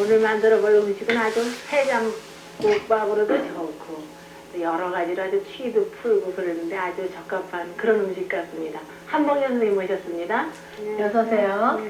오늘 만들어 볼 음식은 아주 해장국밥으로도 좋고 여러 가지로 아주 취도 풀고 그러는데 아주 적합한 그런 음식 같습니다. 한봉현 선생님 모셨습니다. 어서 오세요.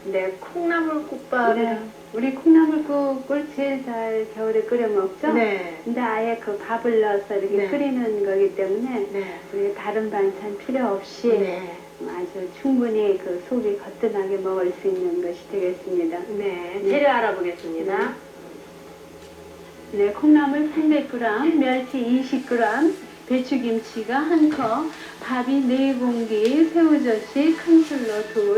네, 콩나물국밥. 네, 우리 콩나물국을 제일 잘 겨울에 끓여 먹죠? 네. 근데 아예 그 밥을 넣어서 이렇게 네. 끓이는 거기 때문에 네. 우리 다른 반찬 필요 없이 네. 아주 충분히 그 속이 거뜬하게 먹을 수 있는 것이 되겠습니다. 네. 재료 알아보겠습니다. 네, 콩나물 300g, 멸치 20g, 배추김치가 1컵, 밥이 4공기, 새우젓이 큰 술로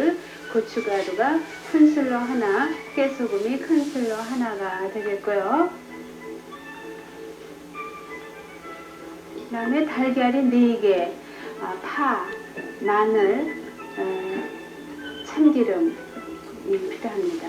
2, 고춧가루가 큰 술로 하나, 깨소금이 큰 술로 하나가 되겠고요. 그 다음에 달걀이 4개, 파, 마늘, 참기름이 필요합니다.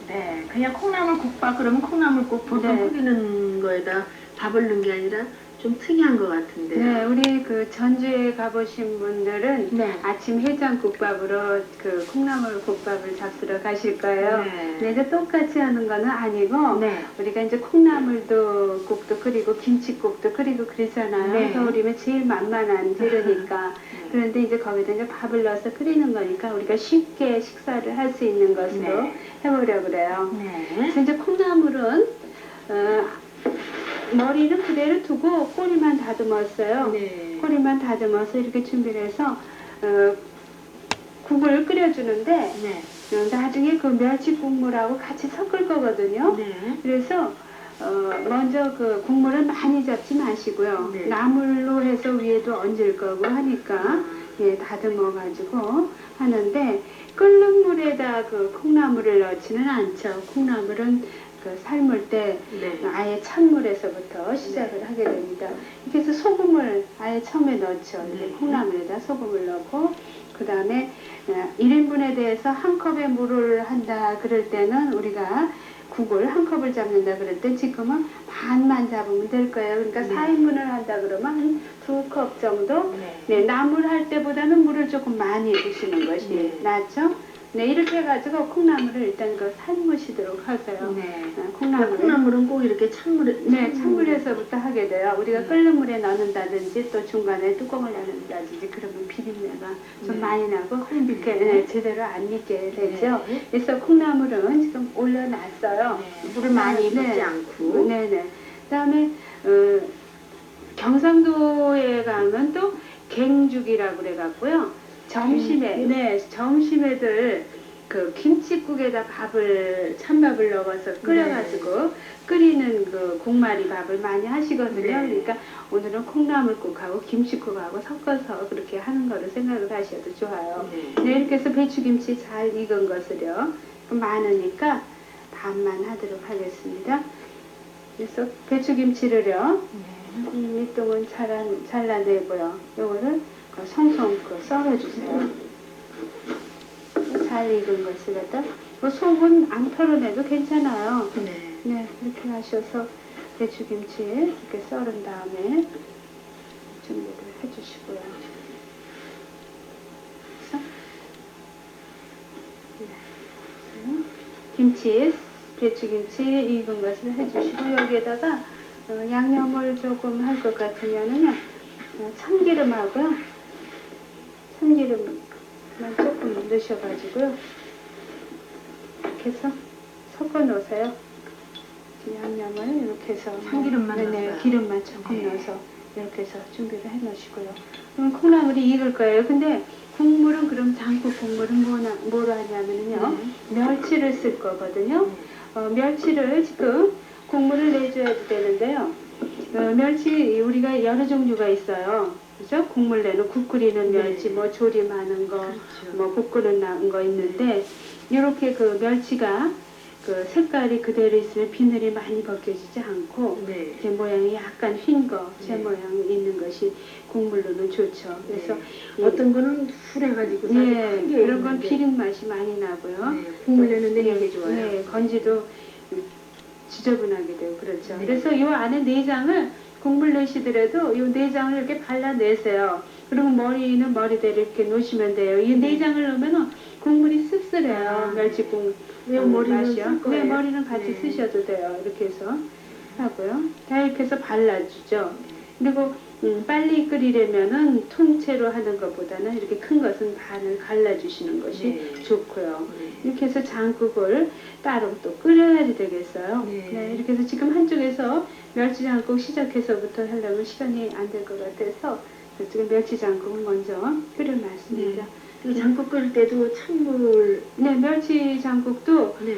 네, 그냥 콩나물국밥 그러면 콩나물국 보통 네. 끓이는 거에다 밥을 넣은 게 아니라 좀 특이한 것 같은데. 네, 우리 그 전주에 가보신 분들은 네. 아침 해장국밥으로 그 콩나물국밥을 잡수러 가실 거예요. 네. 네, 이제 똑같이 하는 거는 아니고 네. 우리가 이제 콩나물도 국도 끓이고 김치국도 끓이고 그러잖아요. 네. 겨울이면 제일 만만한 재료니까. 그런데 이제 거기다 이제 밥을 넣어서 끓이는 거니까 우리가 쉽게 식사를 할 수 있는 것으로 네. 해보려고 그래요. 네. 그래서 이제 콩나물은 머리는 그대로 두고 꼬리만 다듬었어요. 네. 꼬리만 다듬어서 이렇게 준비를 해서 국을 끓여주는데 네. 나중에 그 멸치 국물하고 같이 섞을 거거든요. 네. 그래서 먼저 그 국물을 많이 잡지 마시고요. 네. 나물로 해서 위에도 얹을 거고 하니까 예, 다듬어 가지고 하는데 끓는 물에다 그 콩나물을 넣지는 않죠. 콩나물은 그 삶을 때 네. 아예 찬물에서부터 시작을 하게 됩니다. 이렇게 해서 소금을 아예 처음에 넣죠. 이제 네. 콩나물에다 소금을 넣고 그 다음에 1인분에 대해서 한 컵의 물을 한다 그럴 때는 우리가 국을 한 컵을 잡는다 그럴 때 지금은 반만 잡으면 될 거예요. 그러니까 네. 4인분을 한다 그러면 한 2컵 정도 네. 네, 나물 할 때보다는 물을 조금 많이 부시는 것이 네. 낫죠. 네, 이렇게 해가지고 콩나물을 일단 그 삶으시도록 하세요. 네. 콩나물을. 콩나물은 꼭 이렇게 찬물에. 네, 찬물에서부터 하게 돼요. 우리가 네. 끓는 물에 넣는다든지 또 중간에 뚜껑을 열는다든지 그러면 비린내가 좀 네. 많이 나고 이렇게 네. 제대로 안 익게 되죠. 네. 그래서 콩나물은 지금 올려놨어요. 네. 물을 많이 붓지 네. 않고. 네네. 그다음에 경상도에 가면 또 갱죽이라고 그래갖고요. 점심에 점심에들 그 김치국에다 찬밥을 넣어서 끓여가지고 끓이는 그 국말이 밥을 많이 하시거든요. 네. 그러니까 오늘은 콩나물국하고 김치국하고 섞어서 그렇게 하는 거를 생각을 하셔도 좋아요. 네. 네, 이렇게 해서 배추김치 잘 익은 것을요. 많으니까 반만 하도록 하겠습니다. 그래서 배추김치를요. 밑동은 잘라내고요. 요거를 송송 썰어주세요. 잘 익은 것을 갖다 속은 안 털어내도 괜찮아요. 네. 네, 이렇게 하셔서 배추김치 이렇게 썰은 다음에 준비를 해주시고요. 그래서 네. 김치, 배추김치 익은 것을 해주시고 여기에다가 양념을 조금 할 것 같으면은요 참기름하고요 참기름만 조금 넣으셔가지고요 이렇게 해서 섞어 놓으세요. 양념을 이렇게 해서 참기름만 네네, 넣어서요? 기름만 조금 네. 넣어서 이렇게 해서 준비를 해 놓으시고요. 그럼 콩나물이 익을 거예요. 근데 국물은 그럼 장국 국물은 뭐로 하냐면요 멸치를 쓸 거거든요. 멸치를 지금 국물을 내줘야 되는데요. 멸치 우리가 여러 종류가 있어요. 그죠? 국물 내는 국 끓이는 멸치, 네. 뭐 조림하는 거, 그렇죠. 뭐 국 끓는 거 있는데 이렇게 그 멸치가 그 색깔이 그대로 있으면 비늘이 많이 벗겨지지 않고 네. 제 모양이 약간 흰 거, 제 네. 모양이 있는 것이 국물로는 좋죠. 그래서 네. 어떤 거는 풀해가지고 네, 크게 그런 건 있는데. 비린 맛이 많이 나고요. 네, 국물 내는데 이게 좋아요. 네, 건지도 지저분하게 되고 그렇죠. 네. 그래서 이 안에 내장을 국물 내시더라도 이 내장을 이렇게 발라내세요. 그리고 머리는 머리대로 이렇게 놓으시면 돼요. 이 내장을 넣으면 국물이 씁쓸해요. 멸치국 왜 머리는 맛이요. 쓸 거예요? 네, 머리는 같이 네. 쓰셔도 돼요. 이렇게 해서 하고요. 다 이렇게 해서 발라주죠. 그리고 빨리 끓이려면은 통째로 하는 것보다는 이렇게 큰 것은 반을 갈라주시는 것이 네. 좋고요. 네. 이렇게 해서 장국을 따로 또 끓여야지 되겠어요. 네. 이렇게 해서 지금 한쪽에서 멸치장국 시작해서부터 하려면 시간이 안 될 것 같아서 지금 멸치장국을 먼저 끓여놨습니다. 이 장국 끓일 때도 찬물. 네, 멸치장국도 네.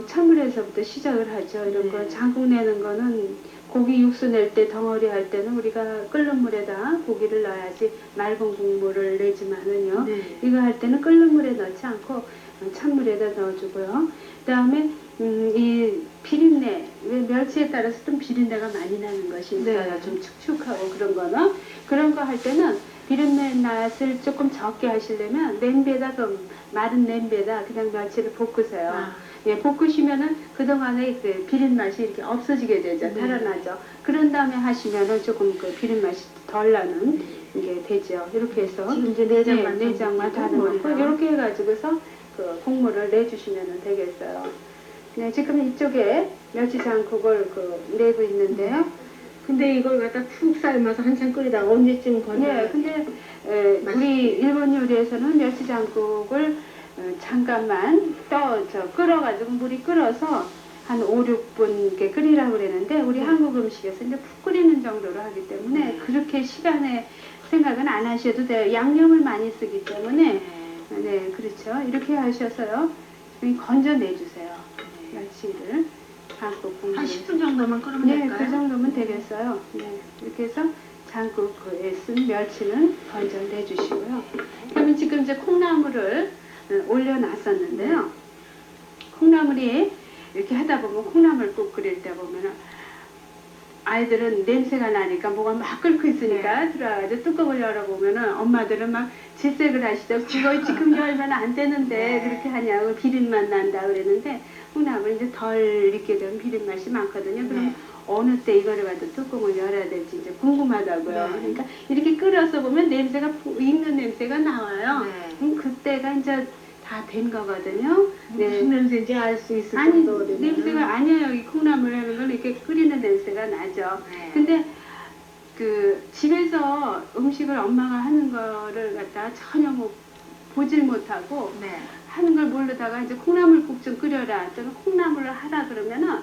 찬물에서부터 시작을 하죠. 이런 네. 거 장국 내는 거는 고기 육수 낼 때 덩어리 할 때는 우리가 끓는 물에다 고기를 넣어야지 맑은 국물을 내지만은요. 네. 이거 할 때는 끓는 물에 넣지 않고 찬물에다 넣어주고요. 그 다음에 이 비린내, 왜 멸치에 따라서 좀 비린내가 많이 나는 것이 있어요. 네. 좀 축축하고 그런 거는. 그런 거 할 때는 비린내 맛을 조금 적게 하시려면 냄비에다 마른 냄비에다 그냥 멸치를 볶으세요. 아. 예, 볶으시면은 그동안에 그 비린 맛이 이렇게 없어지게 되죠. 네. 달아나죠. 그런 다음에 하시면은 조금 그 비린 맛이 덜 나는 게 되죠. 이렇게 해서 지금 이제 내장만 내장만 다듬었고 이렇게 해가지고서 그 국물을 내주시면 되겠어요. 네, 지금 이쪽에 멸치장국을 내고 있는데요. 근데 이걸 갖다 푹 삶아서 한참 끓이다가 언제쯤 건져요? 네, 근데 우리 일본 요리에서는 멸치장국을 잠깐만 끓어가지고 물이 끓어서 한 5, 6분 이렇게 끓이라고 그랬는데 우리 한국 음식에서 이제 푹 끓이는 정도로 하기 때문에 그렇게 시간에 생각은 안 하셔도 돼요. 양념을 많이 쓰기 때문에 네, 그렇죠. 이렇게 하셔서요. 건져내주세요. 멸치를 장국 국물. 한 10분 정도만 끓으면 네, 될까요? 그 정도면 되겠어요. 네, 이렇게 해서 장국에 쓴 멸치는 건져내주시고요. 그러면 지금 이제 콩나물을 올려놨었는데요. 콩나물이 이렇게 하다 보면 콩나물 국 끓일 때 보면은 아이들은 냄새가 나니까 뭐가 막 끓고 있으니까 들어가서 뚜껑을 열어보면은 엄마들은 막 질색을 하시죠. 그거 지금 열면 안 되는데 그렇게 하냐고 비린맛 난다 그랬는데 콩나물 이제 덜 익게 된 비린맛이 많거든요. 그럼 어느 때 이거를 가지고 뚜껑을 열어야 될지 이제 궁금하다고요. 그러니까 이렇게 끓여서 보면 냄새가 익는 냄새가 나와요. 그때가 이제 다 된 거거든요. 무슨 냄새인지 알 수 있을 아니 정도로 되면은. 냄새가 아니에요. 이 콩나물 하는 건 이렇게 끓이는 냄새가 나죠. 근데 그 집에서 음식을 엄마가 하는 거를 갖다 전혀 뭐 보질 못하고 하는 걸 모르다가 이제 콩나물국 좀 끓여라. 또는 콩나물을 하라 그러면은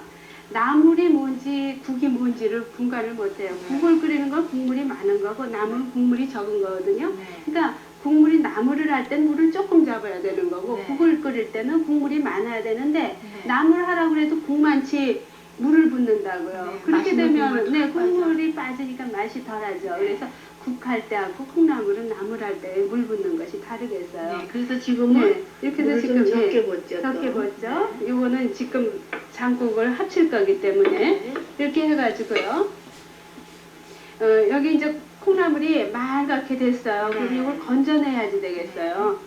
나물이 뭔지 국이 뭔지를 분간을 못해요. 국을 끓이는 건 국물이 많은 거고 나물은 국물이 적은 거거든요. 그러니까 국물이 나물을 할 땐 물을 조금 잡아야 되는 거고 국을 끓일 때는 국물이 많아야 되는데 나물 하라고 해도 국 많지 물을 붓는다고요. 그렇게 되면 국물이 빠지니까 맛이 덜하죠. 그래서 국할 때하고 콩나물은 나물 할 때 물 붓는 것이 다르겠어요. 그래서 지금은 이렇게 해서 지금 적게 붓죠. 적게 붓죠. 이거는 지금 장국을 합칠 거기 때문에 이렇게 해가지고요. 여기 이제 콩나물이 맑게 됐어요. 그리고 이걸 건져내야지 되겠어요.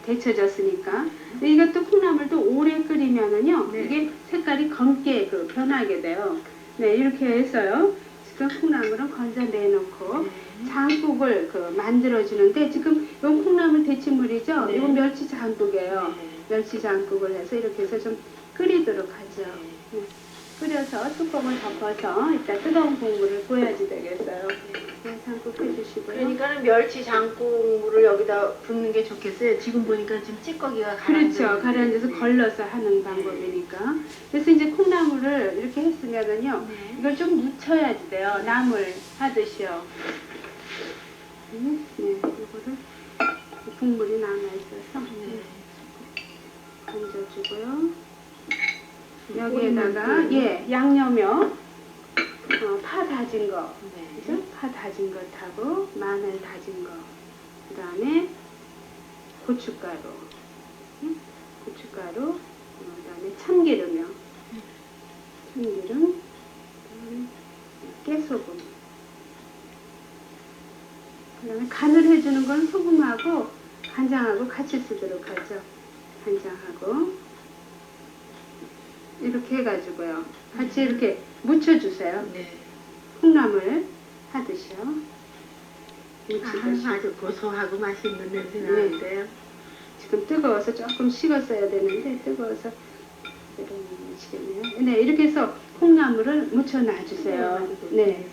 데쳐졌으니까. 이것도 콩나물도 오래 끓이면은요, 이게 색깔이 검게 변하게 돼요. 네, 이렇게 해서요. 지금 콩나물은 건져내놓고 장국을 만들어주는데 지금 이건 콩나물 데친물이죠. 이건 멸치 장국이에요. 멸치 장국을 해서 이렇게 해서 좀 끓이도록 하죠. 끓여서 뚜껑을 덮어서 이따 뜨거운 국물을 부어야지 되겠어요. 장국 해주시고요. 그러니까는 멸치 장국물을 여기다 붓는 게 좋겠어요. 지금 보니까 지금 찌꺼기가 그렇죠. 가라앉아서 걸러서 하는 방법이니까. 그래서 이제 콩나물을 이렇게 했으면은요, 이걸 좀 묻혀야지 돼요. 나물 하듯이요. 이거를 국물이 남아있어서 건져주고요. 여기에다가 양념이요. 파 다진 거, 그죠? 파 다진 것하고 마늘 다진 거, 그 다음에 고춧가루, 고춧가루, 그 다음에 참기름이요. 참기름, 깨소금. 그 다음에 간을 해주는 건 소금하고 간장하고 같이 쓰도록 하죠. 간장하고. 이렇게 해가지고요. 같이 이렇게 묻혀주세요. 콩나물 하듯이요. 무치듯이. 아주 고소하고 맛있는 냄새 네. 나는데요. 지금 뜨거워서 조금 식었어야 되는데 뜨거워서 미치겠네요. 네, 이렇게 해서 콩나물을 묻혀 놔주세요. 네,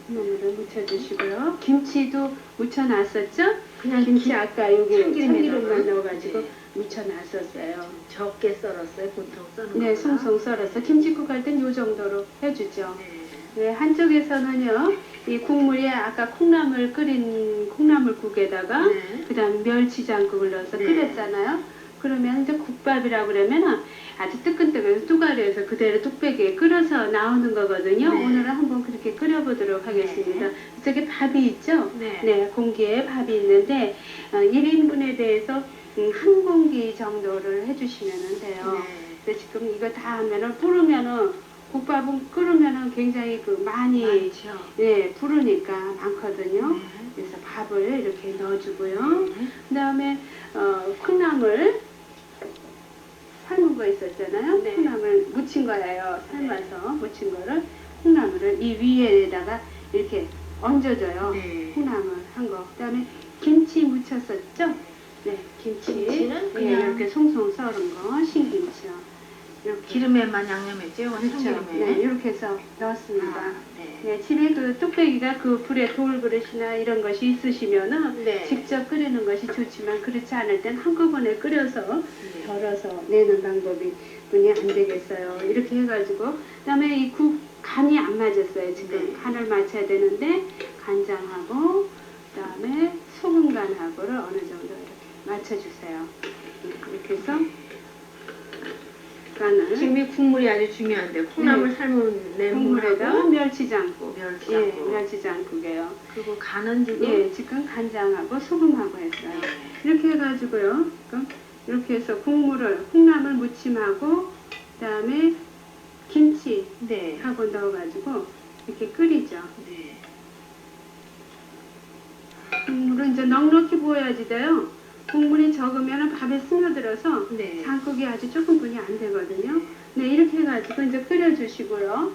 콩나물을 묻혀주시고요. 김치도 묻혀 놨었죠? 그냥 김치 아까 여기 참기름만 참기름에다가, 넣어가지고 네. 묻혀 놨었어요. 적게 썰었어요. 보통 써는 네, 거보다. 송송 썰어서 김치국 할 땐 요 정도로 해주죠. 네. 네, 한쪽에서는요, 이 국물에 아까 콩나물 끓인 콩나물국에다가 네. 그 다음에 멸치장국을 넣어서 네. 끓였잖아요. 그러면 이제 국밥이라고 그러면은 아주 뜨끈뜨끈 뚜가리에서 그대로 뚝배기에 끓여서 나오는 거거든요. 네. 오늘은 한번 그렇게 끓여보도록 하겠습니다. 저기 밥이 있죠? 네. 공기에 밥이 있는데 1인분에 대해서 한 공기 정도를 해주시면 돼요. 네. 근데 지금 이거 다 하면은 부르면은 국밥은 끓으면은 굉장히 많이 많죠. 부르니까 많거든요. 네. 그래서 밥을 이렇게 넣어주고요. 그 다음에 콩나물 삶은 거 있었잖아요. 네. 콩나물 묻힌 거예요. 삶아서 묻힌 거를 콩나물을 이 위에다가 이렇게 얹어줘요. 네. 콩나물 한 거. 그 다음에 김치 묻혔었죠? 네, 김치는 예, 그냥 이렇게 송송 썰은 거, 신김치요. 이렇게. 기름에만 양념했죠? 그렇죠. 참기름에. 네, 이렇게 해서 넣었습니다. 아, 네. 네, 집에 그 뚝배기가 그 불에 돌그릇이나 이런 것이 있으시면은 네. 직접 끓이는 것이 좋지만 그렇지 않을 땐 한꺼번에 끓여서 네. 덜어서 내는 방법이 분이 안 되겠어요. 이렇게 해가지고 그다음에 이 국 간이 안 맞았어요. 지금 네. 간을 맞춰야 되는데 간장하고 그다음에 소금 간하고를 어느 정도 이렇게 맞춰주세요. 이렇게 해서 간을 지금 이 국물이 아주 중요한데 콩나물 삶은 국물에다가 내물하고 멸치장국. 멸치장국. 예, 멸치장국이에요. 그리고 간은 지금 예, 지금 간장하고 소금하고 했어요. 네. 이렇게 해가지고요. 그러니까 이렇게 해서 국물을 콩나물 무침하고 그다음에 김치하고 네. 넣어가지고 이렇게 끓이죠. 네. 국물은 이제 넉넉히 부어야지 돼요. 국물이 적으면 밥에 스며들어서 네. 장국이 아주 조금 분이 안 되거든요. 네, 이렇게 해가지고 이제 끓여주시고요.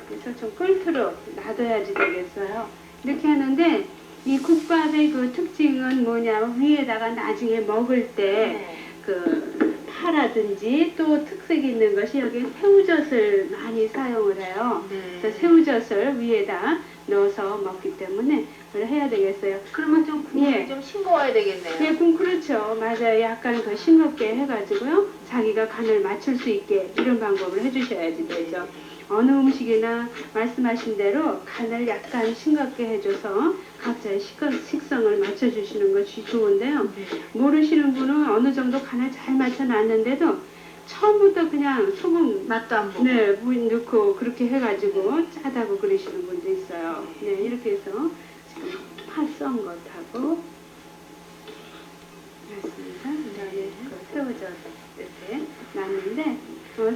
그래서 좀 끓도록 놔둬야지 되겠어요. 이렇게 하는데 이 국밥의 그 특징은 뭐냐 위에다가 나중에 먹을 때 네. 그 파라든지 또 특색 있는 것이 여기 새우젓을 많이 사용을 해요. 네. 그래서 새우젓을 위에다 넣어서 먹기 때문에 그걸 해야 되겠어요. 그러면 좀 국물이 예. 좀 싱거워야 되겠네요. 예, 그렇죠. 맞아요. 약간 그 싱겁게 해가지고요. 자기가 간을 맞출 수 있게 이런 방법을 해주셔야지 되죠. 어느 음식이나 말씀하신 대로 간을 약간 싱겁게 해줘서 각자의 식성을 맞춰주시는 것이 좋은데요. 네. 모르시는 분은 어느 정도 간을 잘 맞춰놨는데도 처음부터 그냥 소금 맛도 안 보고. 네, 물 넣고 그렇게 해가지고 짜다고 그러시는 분도 있어요. 네, 이렇게 해서 지금 파 썬 것하고 맞습니다. 그다음에 그 새우젓 이렇게 놨는데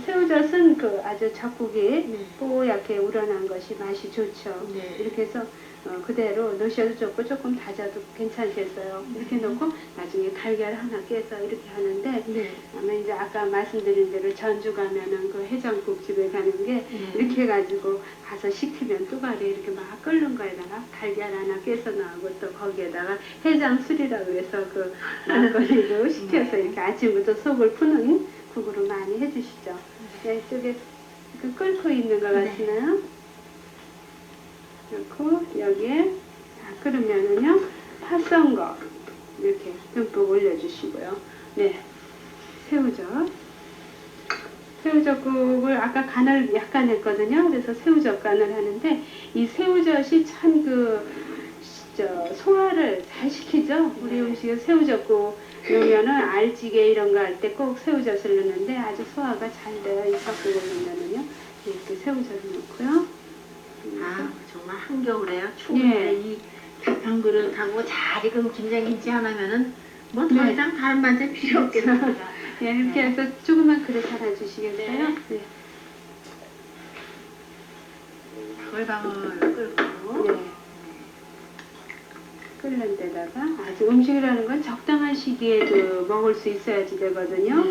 새우젓은 그 아주 젓국이 네. 뽀얗게 우러난 것이 맛이 좋죠. 네. 이렇게 해서 그대로 넣으셔도 좋고 조금 다져도 괜찮겠어요. 이렇게 넣고 나중에 달걀 하나 깨서 이렇게 하는데 네. 아마 이제 아까 말씀드린 대로 전주 가면은 그 해장국집에 가는 게 이렇게 해가지고 가서 시키면 뚜가리 이렇게 막 끓는 거에다가 달걀 하나 깨서 나오고 또 거기에다가 해장술이라고 해서 그 막걸리도 시켜서 이렇게 아침부터 속을 푸는 국으로 많이 해주시죠. 네, 이쪽에 그 끓고 있는 것 네. 같으나요? 그렇고 여기에 다 끓으면은요 파 썬 거 이렇게 듬뿍 올려주시고요. 네, 새우젓국을 아까 간을 약간 했거든요. 그래서 새우젓 간을 하는데 이 새우젓이 참 소화를 잘 시키죠. 우리 네. 음식에 새우젓국 넣으면은 알찌개 이런 거 할 때 꼭 새우젓을 넣는데 아주 소화가 잘 돼요. 이 젓국을 넣으면은요. 이렇게 새우젓을 넣고요. 아, 정말 한겨울에요. 추운데 예. 이 한 그릇하고 잘 익은 김장김치 하나면은 뭐 더 네. 이상 다른 반찬 필요 없겠습니다. 예, 이렇게 해서 조그만 그릇 하나 주시겠어요? 네. 방울방울 끓고. 네. 끓는 데다가 아주 음식이라는 건 적당한 시기에 먹을 수 있어야지 되거든요.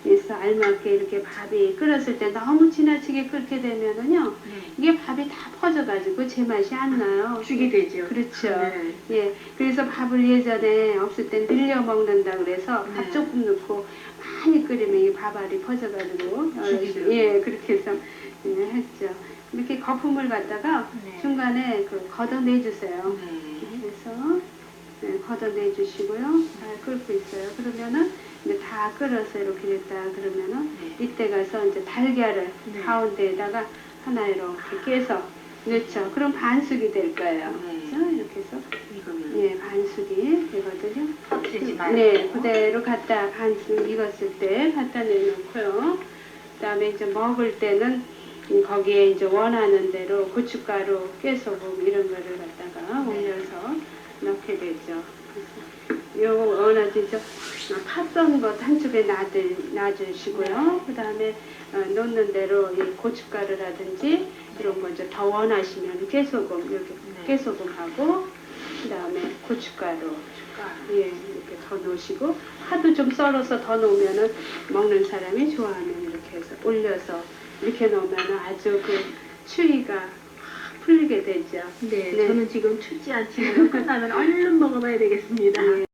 있어 알맞게 이렇게 밥이 끓었을 때 너무 지나치게 끓게 되면은요 이게 밥이 다 퍼져가지고 제맛이 안 나요. 죽이 되죠. 그렇죠. 네. 예, 그래서 밥을 예전에 없을 땐 늘려 먹는다 그래서 밥 네. 조금 넣고 많이 끓이면 이 밥알이 퍼져가지고 죽이죠. 예, 그렇게 해서 예, 했죠. 이렇게 거품을 갖다가 네. 중간에 걷어내주세요. 네. 그래서 네, 걷어내주시고요. 잘 끓고 있어요. 그러면은 이제 다 끓어서 이렇게 됐다 그러면은 네. 이때 가서 이제 달걀을 네. 가운데에다가 하나 이렇게 깨서 넣죠. 그럼 반숙이 될 거예요. 네. 그렇죠? 이렇게 해서 이거는 예, 반숙이 되거든요. 터뜨리지 말고. 네, 그대로 갖다 반숙 익었을 때 갖다 내놓고요. 그다음에 이제 먹을 때는 거기에 이제 원하는 대로 고춧가루, 깨소금 이런 거를 갖다가 네. 올려서 넣게 되죠. 그래서 요 원하지 팥썬 것 한쪽에 놔주시고요. 그다음에 넣는 대로 이 고춧가루라든지 이런 거 이제 더 원하시면 깨소금 이렇게 네. 깨소금하고 그다음에 고춧가루 숟가락. 예, 이렇게 더 넣으시고 파도 좀 썰어서 더 넣으면은 먹는 사람이 좋아하면 이렇게 해서 올려서 이렇게 넣으면은 아주 그 추위가 확 풀리게 되죠. 네, 네. 저는 지금 춥지 않지만 끝나면 얼른 먹어봐야 되겠습니다. 예.